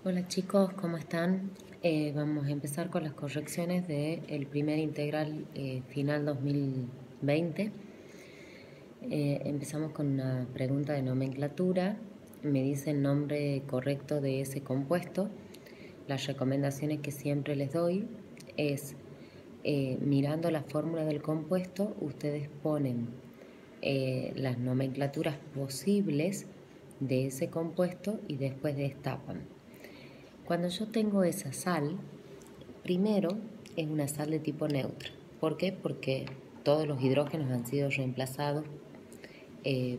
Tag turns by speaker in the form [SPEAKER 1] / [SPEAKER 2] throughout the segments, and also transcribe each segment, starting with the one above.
[SPEAKER 1] Hola chicos, ¿cómo están? Vamos a empezar con las correcciones del primer integral final 2020. Empezamos con una pregunta de nomenclatura. Me dice el nombre correcto de ese compuesto. Las recomendaciones que siempre les doy es, mirando la fórmula del compuesto, ustedes ponen las nomenclaturas posibles de ese compuesto y después destapan. Cuando yo tengo esa sal, primero es una sal de tipo neutro. ¿Por qué? Porque todos los hidrógenos han sido reemplazados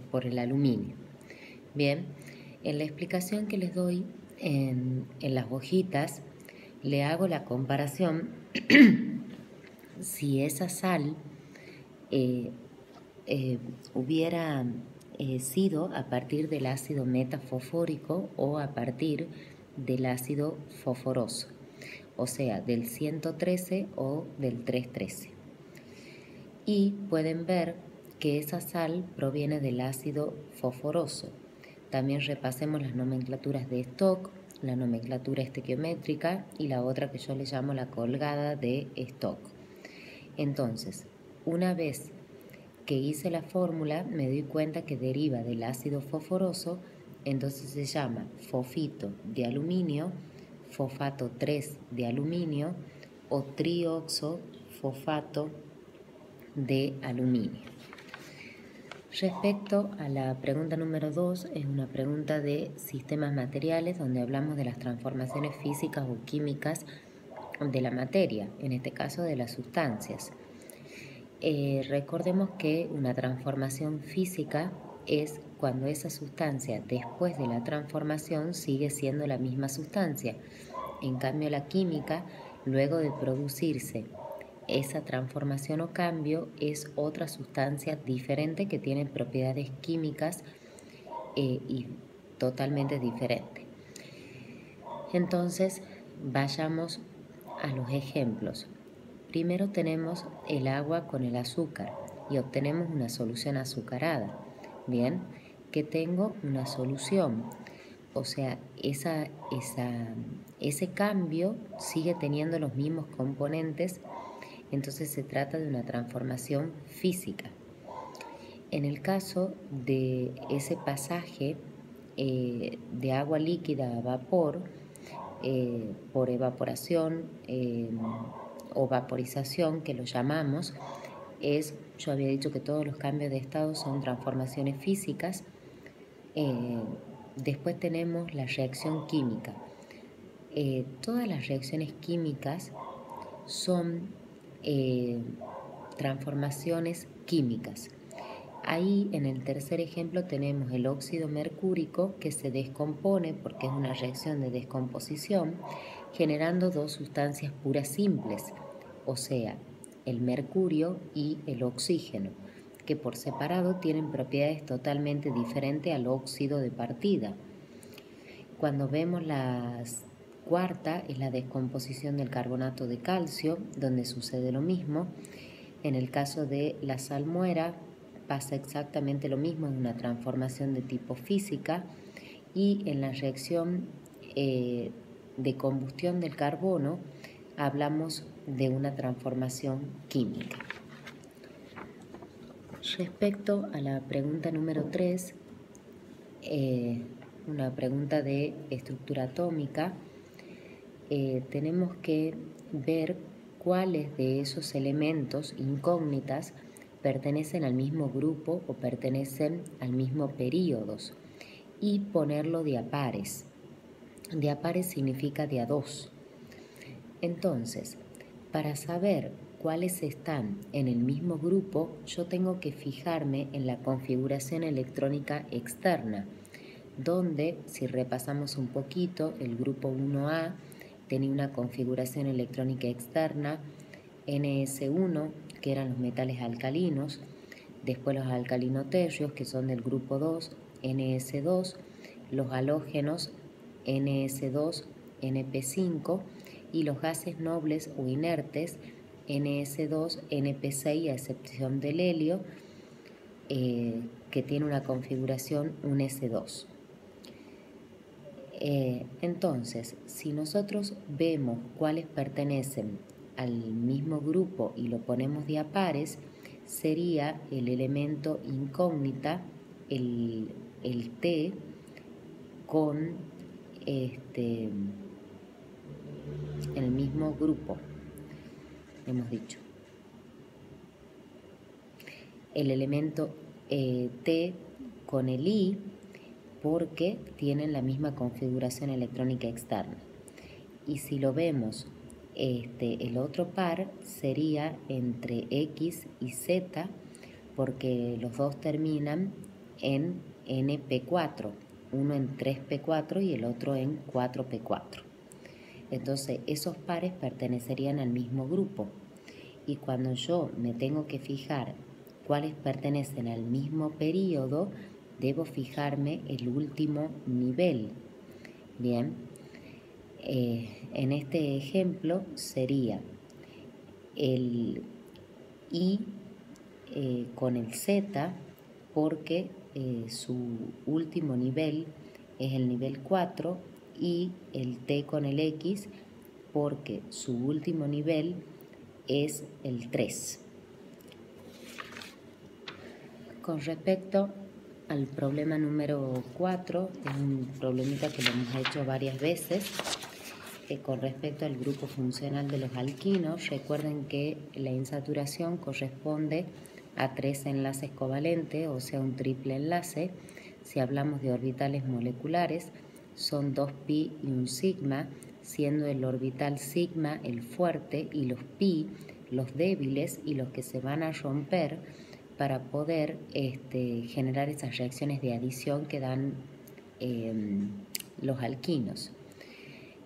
[SPEAKER 1] por el aluminio. Bien, en la explicación que les doy en las hojitas, le hago la comparación si esa sal hubiera sido a partir del ácido metafosfórico o a partir del ácido fosforoso, o sea, del 113 o del 313. Y pueden ver que esa sal proviene del ácido fosforoso. También repasemos las nomenclaturas de Stock, la nomenclatura estequiométrica y la otra que yo le llamo la colgada de Stock. Entonces, una vez que hice la fórmula, me doy cuenta que deriva del ácido fosforoso, entonces se llama fosfito de aluminio, fosfato 3 de aluminio o trioxofosfato de aluminio. Respecto a la pregunta número 2, es una pregunta de sistemas materiales donde hablamos de las transformaciones físicas o químicas de la materia, en este caso de las sustancias. Recordemos que una transformación física es cuando esa sustancia después de la transformación sigue siendo la misma sustancia. En cambio, la química, luego de producirse esa transformación o cambio, es otra sustancia diferente que tiene propiedades químicas y totalmente diferentes. Entonces, vayamos a los ejemplos. Primero tenemos el agua con el azúcar y obtenemos una solución azucarada. Bien, que tengo una solución, o sea, ese cambio sigue teniendo los mismos componentes, entonces se trata de una transformación física. En el caso de ese pasaje de agua líquida a vapor, por evaporación o vaporización, que lo llamamos, yo había dicho que todos los cambios de estado son transformaciones físicas. Después tenemos la reacción química. Todas las reacciones químicas son transformaciones químicas. Ahí en el tercer ejemplo tenemos el óxido mercúrico que se descompone porque es una reacción de descomposición generando dos sustancias puras simples, o sea, el mercurio y el oxígeno, que por separado tienen propiedades totalmente diferentes al óxido de partida. Cuando vemos la cuarta es la descomposición del carbonato de calcio, donde sucede lo mismo. En el caso de la salmuera pasa exactamente lo mismo, es una transformación de tipo física, y en la reacción de combustión del carbono hablamos de una transformación química. Respecto a la pregunta número 3, una pregunta de estructura atómica, tenemos que ver cuáles de esos elementos incógnitas pertenecen al mismo grupo o pertenecen al mismo período y ponerlo de a pares. De a pares significa de a dos. Entonces, para saber cuáles están en el mismo grupo, yo tengo que fijarme en la configuración electrónica externa, donde, si repasamos un poquito, el grupo 1A tenía una configuración electrónica externa, NS1, que eran los metales alcalinos, después los alcalinoterrios, que son del grupo 2, NS2, los halógenos, NS2, NP5, y los gases nobles o inertes, NS2, NP6, a excepción del helio, que tiene una configuración 1s2. Entonces, si nosotros vemos cuáles pertenecen al mismo grupo y lo ponemos de a pares, sería el elemento incógnita, el T, con el mismo grupo, hemos dicho. El elemento T con el I, porque tienen la misma configuración electrónica externa. Y si lo vemos, el otro par sería entre X y Z, porque los dos terminan en NP4, uno en 3P4 y el otro en 4P4. Entonces esos pares pertenecerían al mismo grupo. Y cuando yo me tengo que fijar cuáles pertenecen al mismo periodo, debo fijarme el último nivel. Bien, en este ejemplo sería el I con el Z, porque su último nivel es el nivel 4, y el T con el X, porque su último nivel es el 3. Con respecto al problema número 4, es un problemita que lo hemos hecho varias veces. Con respecto al grupo funcional de los alquinos, recuerden que la insaturación corresponde a 3 enlaces covalentes, o sea, un triple enlace. Si hablamos de orbitales moleculares, son 2pi y un sigma, siendo el orbital sigma el fuerte y los pi los débiles y los que se van a romper para poder generar esas reacciones de adición que dan los alquinos.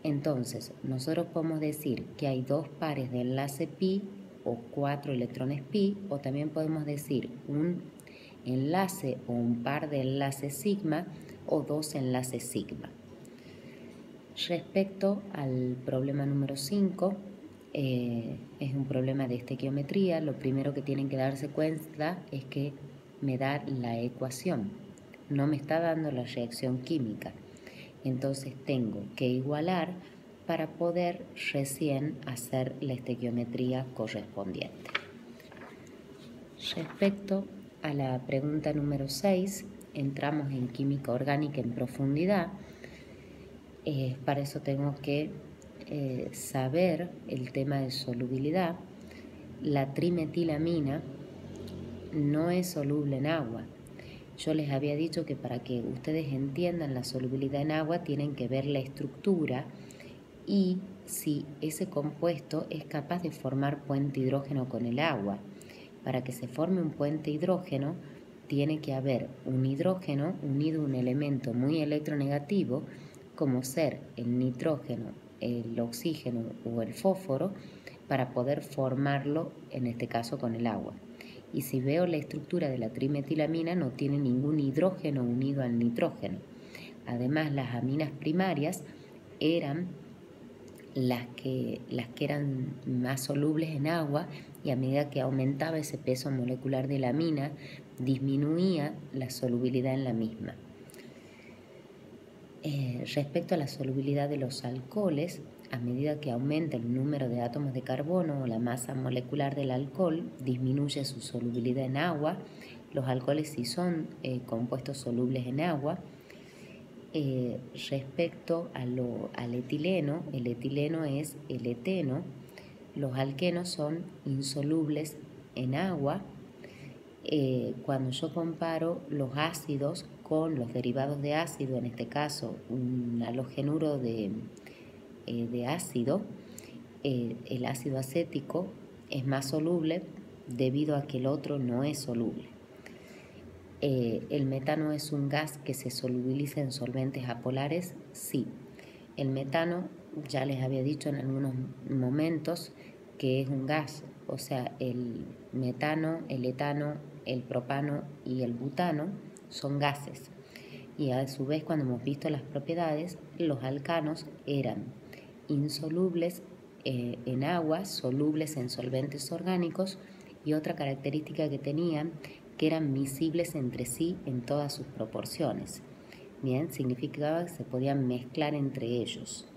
[SPEAKER 1] Entonces, nosotros podemos decir que hay 2 pares de enlace pi o 4 electrones pi, o también podemos decir un enlace o un par de enlaces sigma o 2 enlaces sigma. Respecto al problema número 5, es un problema de estequiometría. Lo primero que tienen que darse cuenta es que me da la ecuación, no me está dando la reacción química. Entonces tengo que igualar para poder recién hacer la estequiometría correspondiente. Respecto a la pregunta número 6, entramos en química orgánica en profundidad. Para eso tengo que saber el tema de solubilidad. La trimetilamina no es soluble en agua. Yo les había dicho que para que ustedes entiendan la solubilidad en agua tienen que ver la estructura y si ese compuesto es capaz de formar puente hidrógeno con el agua. Para que se forme un puente hidrógeno tiene que haber un hidrógeno unido a un elemento muy electronegativo, como ser el nitrógeno, el oxígeno o el fósforo, para poder formarlo, en este caso con el agua. Y si veo la estructura de la trimetilamina, no tiene ningún hidrógeno unido al nitrógeno. Además, las aminas primarias eran las que eran más solubles en agua, y a medida que aumentaba ese peso molecular de la amina, disminuía la solubilidad en la misma. Respecto a la solubilidad de los alcoholes, a medida que aumenta el número de átomos de carbono o la masa molecular del alcohol, disminuye su solubilidad en agua. Los alcoholes sí son compuestos solubles en agua. Respecto al etileno, el etileno es el eteno. Los alquenos son insolubles en agua. Cuando yo comparo los ácidos con los derivados de ácido, en este caso un halogenuro de ácido, el ácido acético es más soluble debido a que el otro no es soluble. ¿El metano es un gas que se solubiliza en solventes apolares? Sí. El metano, ya les había dicho en algunos momentos que es un gas, o sea, el metano, el etano, el propano y el butano son gases. Y a su vez, cuando hemos visto las propiedades, los alcanos eran insolubles en agua, solubles en solventes orgánicos, y otra característica que tenían, que eran miscibles entre sí en todas sus proporciones. Bien, significaba que se podían mezclar entre ellos.